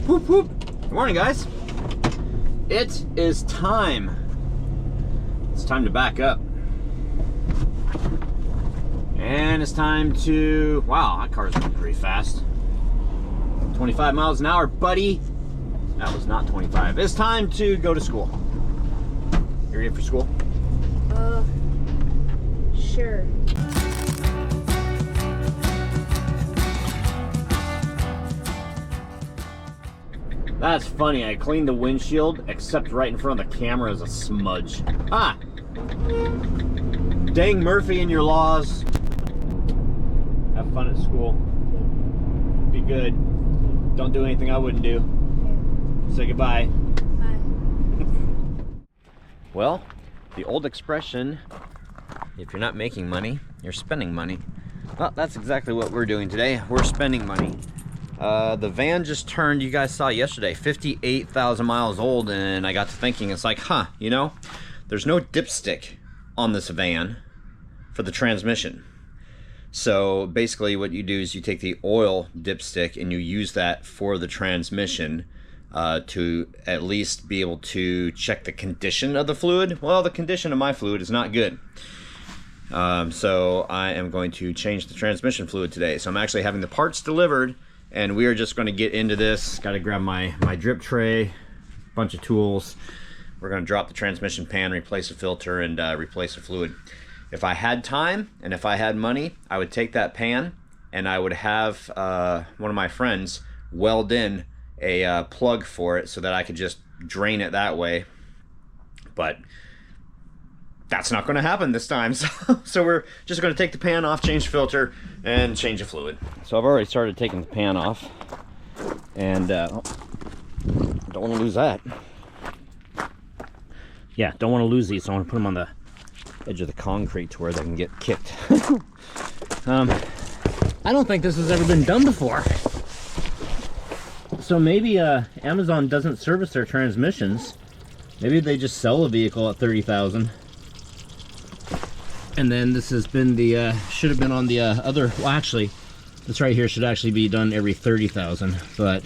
Whoop, whoop. Good morning, guys. It is time. It's time to back up. And it's time to, wow, that car's going pretty fast. 25 miles an hour, buddy. That was not 25. It's time to go to school. You ready for school? Sure. That's funny. I cleaned the windshield, except right in front of the camera is a smudge. Ah! Dang Murphy and your laws. Have fun at school. Be good. Don't do anything I wouldn't do. Say goodbye. Bye. Well, the old expression, if you're not making money, you're spending money. Well, that's exactly what we're doing today. We're spending money. The van just turned, you guys saw yesterday, 58,000 miles old, and I got to thinking, it's like, you know, there's no dipstick on this van for the transmission. So basically what you do is you take the oil dipstick and you use that for the transmission to at least be able to check the condition of the fluid. Well, the condition of my fluid is not good. So I am going to change the transmission fluid today. So I'm actually having the parts delivered, and we are just going to get into this. Got to grab my drip tray, bunch of tools. We're going to drop the transmission pan, replace the filter, and replace the fluid. If I had time and if I had money, I would take that pan and I would have one of my friends weld in a plug for it so that I could just drain it that way. But that's not going to happen this time. So we're just going to take the pan off, change the filter, and change the fluid. So I've already started taking the pan off, and don't want to lose that. Yeah, don't want to lose these, so I want to put them on the edge of the concrete to where they can get kicked. I don't think this has ever been done before. So maybe Amazon doesn't service their transmissions. Maybe they just sell a vehicle at 30,000. And then this has been the, should have been on the other, well actually, this right here should actually be done every 30,000, but,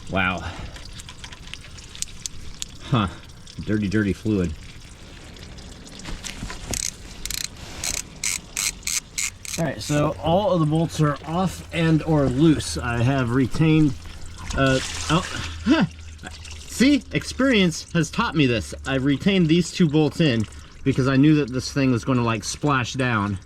wow. Dirty, dirty fluid. Alright, so all of the bolts are off and or loose. I have retained, see, experience has taught me this. I've retained these two bolts in because I knew that this thing was going to like splash down,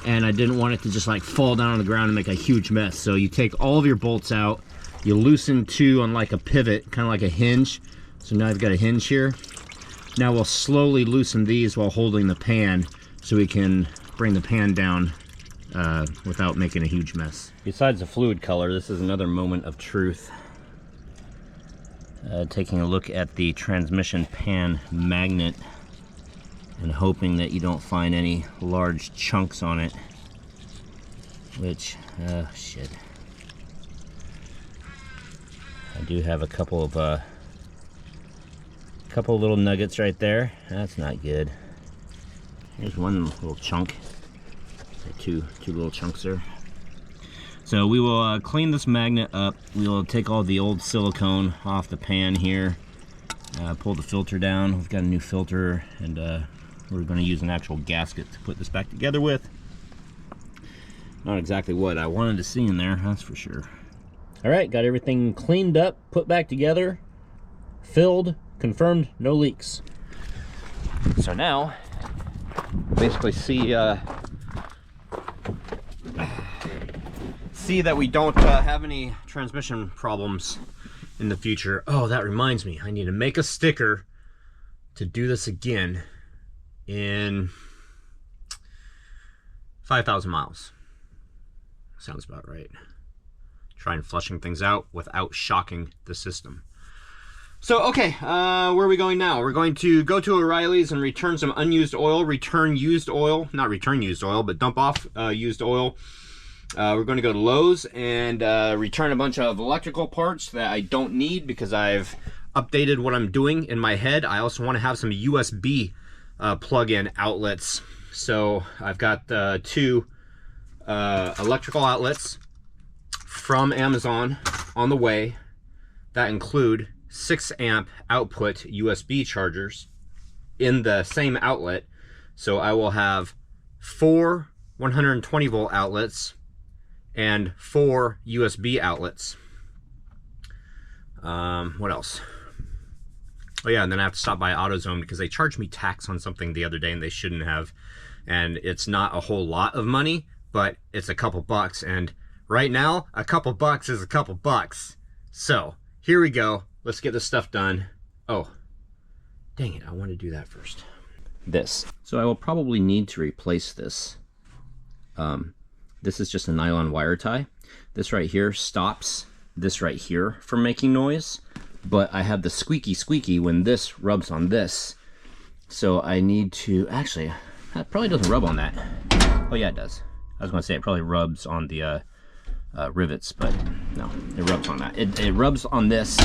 and I didn't want it to just like fall down on the ground and make a huge mess. So you take all of your bolts out, you loosen two on like a pivot, kind of like a hinge. So now I've got a hinge here. Now we'll slowly loosen these while holding the pan so we can bring the pan down without making a huge mess. Besides the fluid color, this is another moment of truth. Taking a look at the transmission pan magnet and hoping that you don't find any large chunks on it, which, shit. I do have a couple of little nuggets right there. That's not good. Here's one little chunk. Two little chunks there. So we will clean this magnet up. We will take all the old silicone off the pan here, pull the filter down. We've got a new filter, and we're going to use an actual gasket to put this back together with. Not exactly what I wanted to see in there, that's for sure. All right, got everything cleaned up, put back together, filled, confirmed, no leaks. So now, basically see that we don't have any transmission problems in the future. Oh, that reminds me, I need to make a sticker to do this again in 5,000 miles. Sounds about right. Trying flushing things out without shocking the system. So, okay, where are we going now? We're going to go to O'Reilly's and return some unused oil, return used oil, not return used oil, but dump off used oil. We're going to go to Lowe's and return a bunch of electrical parts that I don't need because I've updated what I'm doing in my head. I also want to have some USB plug-in outlets. So I've got two electrical outlets from Amazon on the way that include 6 amp output USB chargers in the same outlet. So I will have 4 120 volt outlets and 4 USB outlets. What else? Oh yeah, and then I have to stop by AutoZone because they charged me tax on something the other day and they shouldn't have. And it's not a whole lot of money, but it's a couple bucks. And right now, a couple bucks is a couple bucks. So here we go. Let's get this stuff done. Oh, dang it. I want to do that first. This. So I will probably need to replace this. This is just a nylon wire tie. This right here stops this right here from making noise. But I have the squeaky squeaky when this rubs on this. So I need to, actually, that probably doesn't rub on that. Oh yeah, it does. I was gonna say it probably rubs on the rivets, but no, it rubs on that. It rubs on this,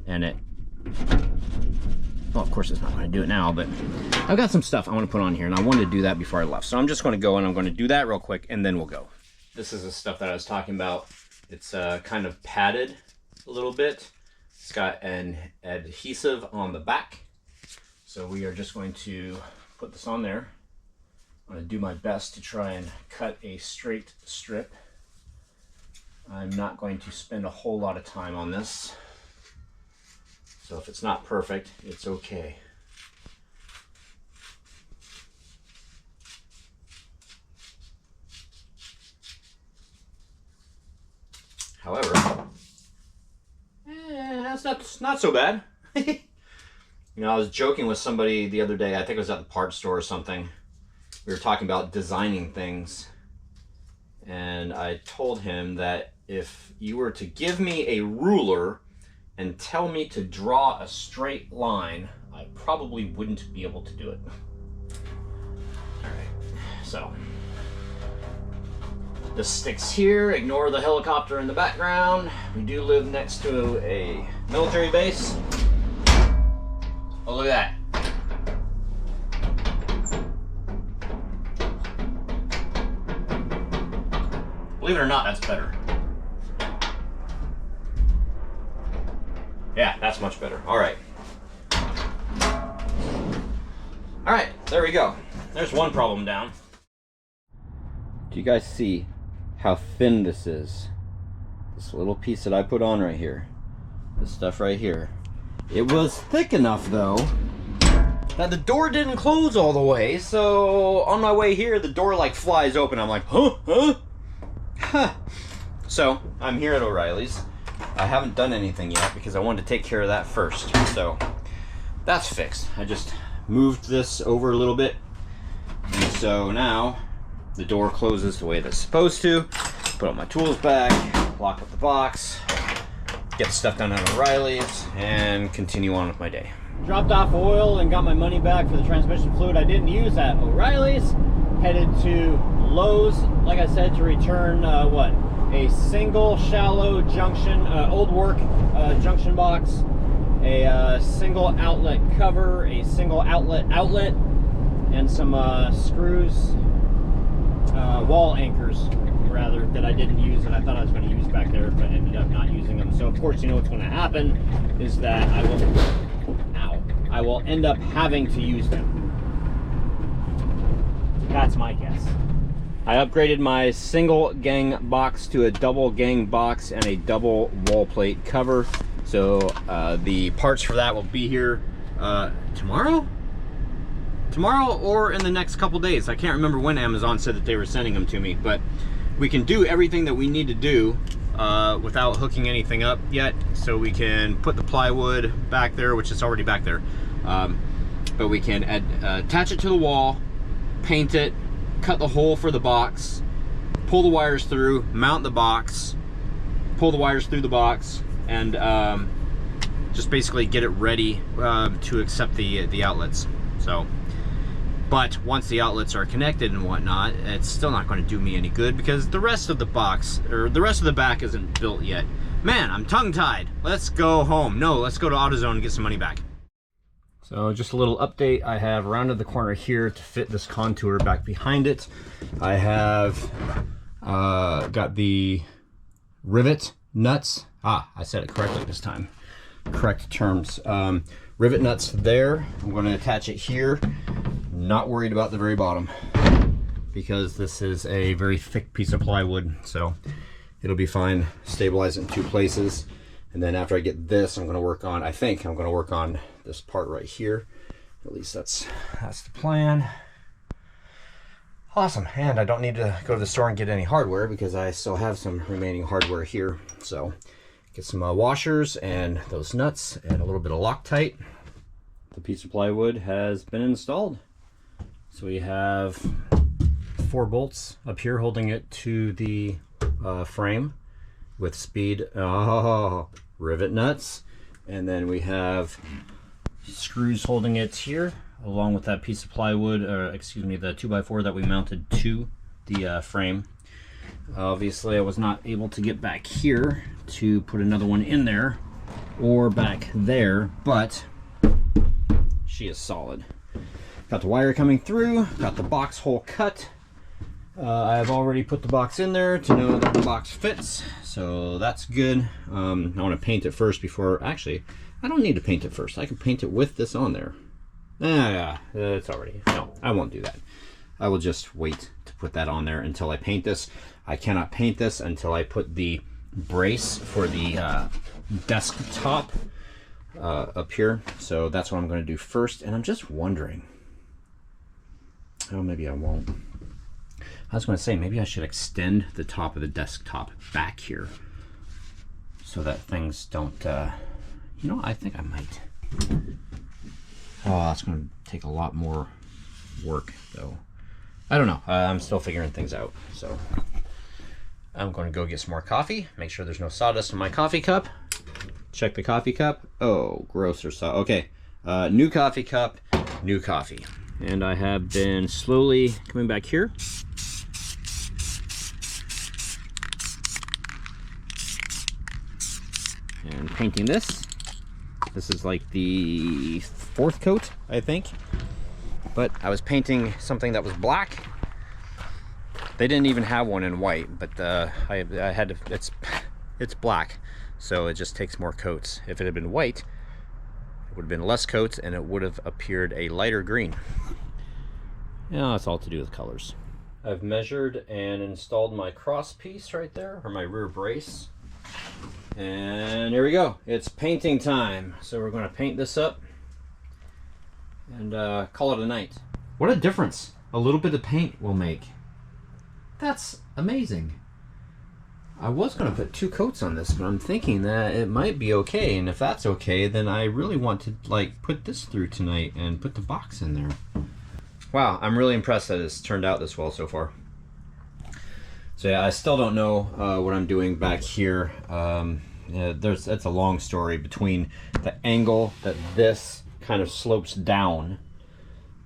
and it, well, of course it's not gonna do it now, but I've got some stuff I wanna put on here, and I wanted to do that before I left. So I'm just gonna go and I'm gonna do that real quick, and then we'll go. This is the stuff that I was talking about. It's kind of padded a little bit. It's got an adhesive on the back. So we are just going to put this on there. I'm going to do my best to try and cut a straight strip. I'm not going to spend a whole lot of time on this. So if it's not perfect, it's okay. However, that's not so bad. You know, I was joking with somebody the other day, I think it was at the parts store or something. We were talking about designing things. And I told him that if you were to give me a ruler and tell me to draw a straight line, I probably wouldn't be able to do it. All right, so this sticks here. Ignore the helicopter in the background. We do live next to a military base. Oh, look at that. Believe it or not, that's better. Yeah, that's much better. All right. All right, there we go. There's one problem down. Do you guys see how thin this is? This little piece that I put on right here. This stuff right here. It was thick enough though that the door didn't close all the way, so on my way here the door like flies open. I'm like, huh? So I'm here at O'Reilly's. I haven't done anything yet because I wanted to take care of that first. So that's fixed. I just moved this over a little bit, and so now the door closes the way that's supposed to. Put all my tools back, lock up the box, get the stuff done at O'Reilly's, and continue on with my day. Dropped off oil and got my money back for the transmission fluid I didn't use at O'Reilly's. Headed to Lowe's, like I said, to return a single shallow junction, old work junction box, a single outlet cover, a single outlet, and some screws, wall anchors rather, that I didn't use and I thought I was going to use back there, but ended up not using them. So of course, you know what's going to happen is that I will end up having to use them. That's my guess. I upgraded my single gang box to a double gang box and a double wall plate cover. So the parts for that will be here tomorrow or in the next couple days. I can't remember when Amazon said that they were sending them to me, but we can do everything that we need to do without hooking anything up yet. So we can put the plywood back there, which is already back there, but we can attach it to the wall, paint it, cut the hole for the box, pull the wires through, mount the box, pull the wires through the box, and just basically get it ready to accept the outlets. So, but once the outlets are connected and whatnot, it's still not going to do me any good because the rest of the box, or the rest of the back, isn't built yet. Man, I'm tongue-tied. Let's go home. No, let's go to AutoZone and get some money back. So just a little update. I have rounded the corner here to fit this contour back behind it. I have got the rivet nuts. Ah, I said it correctly this time. Correct terms. Rivet nuts there. I'm going to attach it here. Not worried about the very bottom because this is a very thick piece of plywood, so it'll be fine. Stabilize it in 2 places. And then after I get this, I'm going to work on, I think I'm going to work on this part right here. At least that's the plan. Awesome. And I don't need to go to the store and get any hardware because I still have some remaining hardware here. So get some washers and those nuts and a little bit of Loctite. The piece of plywood has been installed. So we have 4 bolts up here holding it to the frame with speed. Oh, rivet nuts. And then we have screws holding it here along with that piece of plywood, or excuse me, the 2x4 that we mounted to the frame. Obviously I was not able to get back here to put another one in there or back there, but she is solid. Got the wire coming through, got the box hole cut. I've already put the box in there to know that the box fits, so that's good. I want to paint it first before, actually, I don't need to paint it first. I can paint it with this on there. Yeah, it's already, no, I won't do that. I will just wait to put that on there until I paint this. I cannot paint this until I put the brace for the desktop up here. So that's what I'm going to do first. And I'm just wondering, oh, maybe I won't. I was going to say, maybe I should extend the top of the desktop back here so that things don't, you know, I think I might. Oh, that's going to take a lot more work, though. I don't know. I'm still figuring things out. So I'm going to go get some more coffee. Make sure there's no sawdust in my coffee cup. Check the coffee cup. Oh, gross or saw. Okay. New coffee cup, new coffee. And I have been slowly coming back here. And painting this. This is like the 4th coat, I think. But I was painting something that was black. They didn't even have one in white, but I had to, it's black, so it just takes more coats. If it had been white, it would have been less coats and it would have appeared a lighter green. Yeah, it's all to do with colors. I've measured and installed my cross piece right there, or my rear brace. And here we go. It's painting time. So we're going to paint this up and call it a night. What a difference a little bit of paint will make. That's amazing. I was going to put 2 coats on this, but I'm thinking that it might be okay. And if that's okay, then I really want to like put this through tonight and put the box in there. Wow, I'm really impressed that it's turned out this well so far. So yeah, I still don't know what I'm doing back here. It's a long story between the angle that this kind of slopes down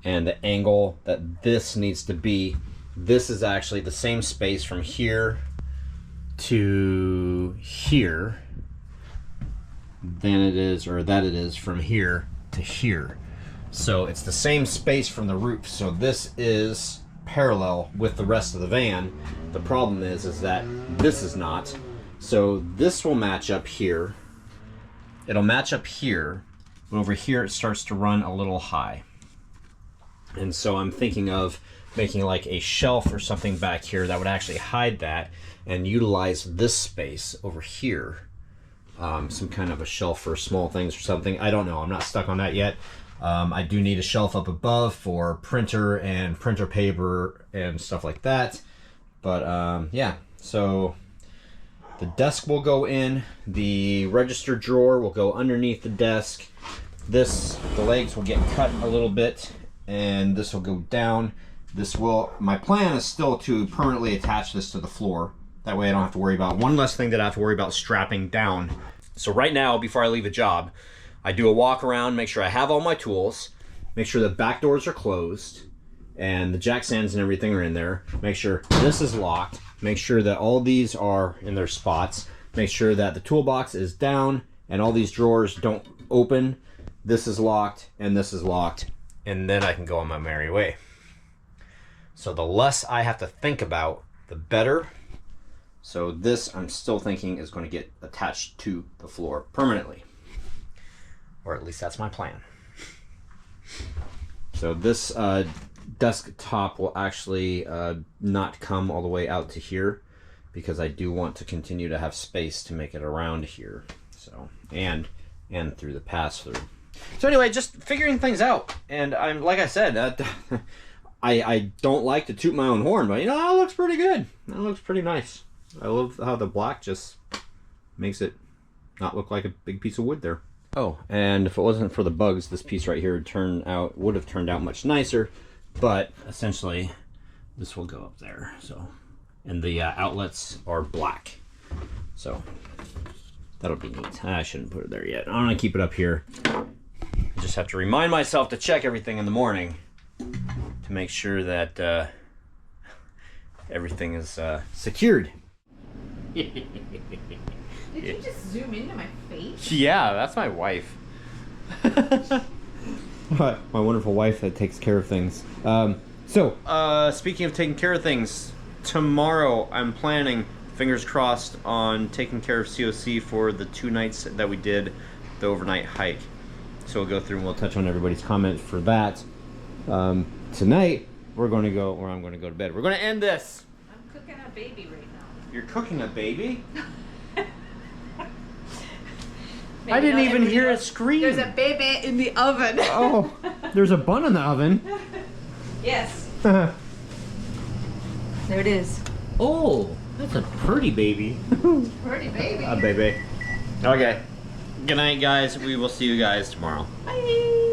and the angle that this needs to be. This is actually the same space from here to here than it is, or that it is from here to here. So it's the same space from the roof. So this is parallel with the rest of the van. The problem is that this is not. So this will match up here. It'll match up here, but over here it starts to run a little high. And so I'm thinking of making like a shelf or something back here that would actually hide that and utilize this space over here. Some kind of a shelf for small things or something. I don't know. I'm not stuck on that yet. I do need a shelf up above for printer and printer paper and stuff like that. But yeah, so the desk will go in, the register drawer will go underneath the desk. The legs will get cut a little bit and this will go down. My plan is still to permanently attach this to the floor. That way I don't have to worry about, one less thing that I have to worry about strapping down. So right now, before I leave a job, I do a walk around, make sure I have all my tools, make sure the back doors are closed and the jack stands and everything are in there. Make sure this is locked. Make sure that all these are in their spots. Make sure that the toolbox is down and all these drawers don't open. This is locked and this is locked. And then I can go on my merry way. So the less I have to think about, the better. So this, I'm still thinking, is going to get attached to the floor permanently. Or at least that's my plan. So this desk top will actually not come all the way out to here, because I do want to continue to have space to make it around here. So, and through the pass-through. So anyway, just figuring things out. And I'm, like I said, I don't like to toot my own horn, but you know, that looks pretty good. That looks pretty nice. I love how the black just makes it not look like a big piece of wood there. Oh, and if it wasn't for the bugs, this piece right here would have turned out much nicer. But essentially, this will go up there. So, and the outlets are black. So that'll be neat. I shouldn't put it there yet. I'm gonna keep it up here. I just have to remind myself to check everything in the morning to make sure that everything is secured. Did you just zoom into my face? Yeah, that's my wife. My wonderful wife that takes care of things. Speaking of taking care of things, tomorrow I'm planning, fingers crossed, on taking care of COC for the 2 nights that we did the overnight hike. So we'll go through and we'll touch on everybody's comments for that. Tonight, I'm going to go to bed. We're going to end this. I'm cooking a baby right now. You're cooking a baby? I didn't even hear it scream. There's a baby in the oven. Oh, there's a bun in the oven. Yes. There it is. Oh, that's a pretty baby. Pretty baby. A baby. Okay. Good night, guys. We will see you guys tomorrow. Bye.